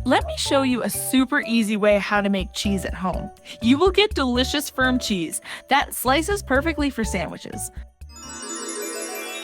Let me show you a super easy way how to make cheese at home. You will get delicious firm cheese that slices perfectly for sandwiches.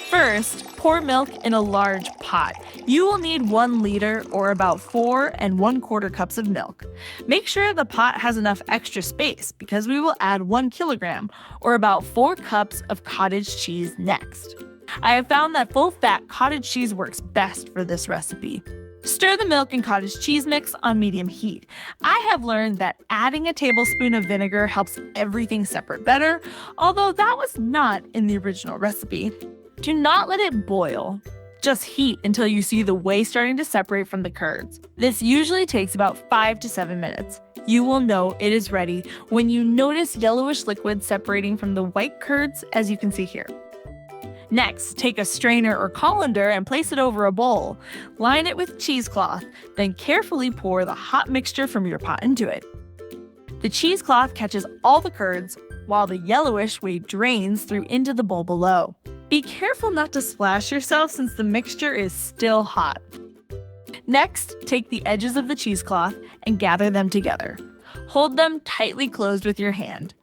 First, pour milk in a large pot. You will need 1 liter or about 4¼ cups of milk. Make sure the pot has enough extra space because we will add 1 kilogram or about 4 cups of cottage cheese next. I have found that full-fat cottage cheese works best for this recipe. Stir the milk and cottage cheese mix on medium heat. I have learned that adding a tablespoon of vinegar helps everything separate better, although that was not in the original recipe. Do not let it boil. Just heat until you see the whey starting to separate from the curds. This usually takes about 5 to 7 minutes. You will know it is ready when you notice yellowish liquid separating from the white curds, as you can see here. Next, take a strainer or colander and place it over a bowl. Line it with cheesecloth, then carefully pour the hot mixture from your pot into it. The cheesecloth catches all the curds, while the yellowish whey drains through into the bowl below. Be careful not to splash yourself since the mixture is still hot. Next, take the edges of the cheesecloth and gather them together. Hold them tightly closed with your hand.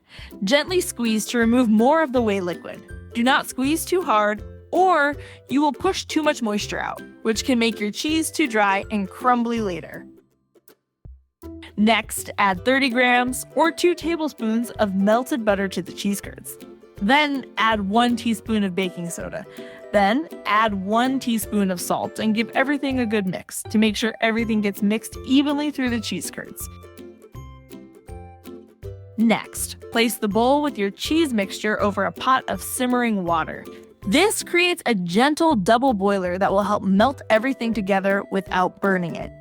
Gently squeeze to remove more of the whey liquid. Do not squeeze too hard, or you will push too much moisture out, which can make your cheese too dry and crumbly later. Next, add 30 grams or 2 tablespoons of melted butter to the cheese curds. Then add 1 teaspoon of baking soda. Then add 1 teaspoon of salt and give everything a good mix to make sure everything gets mixed evenly through the cheese curds. Next, place the bowl with your cheese mixture over a pot of simmering water. This creates a gentle double boiler that will help melt everything together without burning it.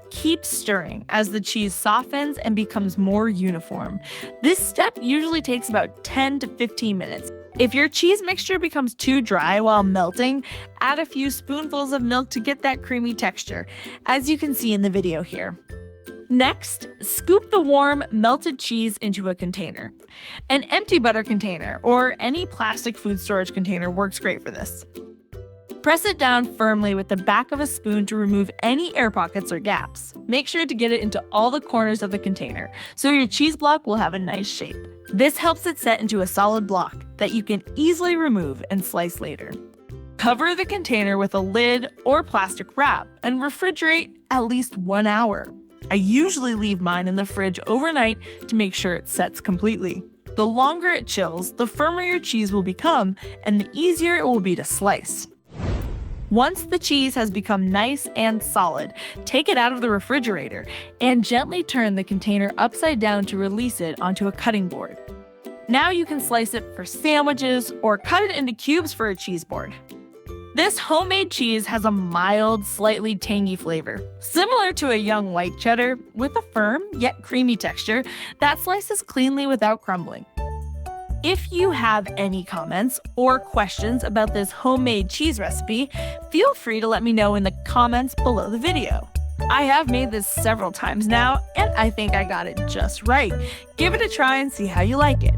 Keep stirring as the cheese softens and becomes more uniform. This step usually takes about 10 to 15 minutes. If your cheese mixture becomes too dry while melting, add a few spoonfuls of milk to get that creamy texture, as you can see in the video here. Next, scoop the warm, melted cheese into a container. An empty butter container or any plastic food storage container works great for this. Press it down firmly with the back of a spoon to remove any air pockets or gaps. Make sure to get it into all the corners of the container so your cheese block will have a nice shape. This helps it set into a solid block that you can easily remove and slice later. Cover the container with a lid or plastic wrap and refrigerate at least 1 hour. I usually leave mine in the fridge overnight to make sure it sets completely. The longer it chills, the firmer your cheese will become and the easier it will be to slice. Once the cheese has become nice and solid, take it out of the refrigerator and gently turn the container upside down to release it onto a cutting board. Now you can slice it for sandwiches or cut it into cubes for a cheese board. This homemade cheese has a mild, slightly tangy flavor, similar to a young white cheddar with a firm yet creamy texture that slices cleanly without crumbling. If you have any comments or questions about this homemade cheese recipe, feel free to let me know in the comments below the video. I have made this several times now, and I think I got it just right. Give it a try and see how you like it.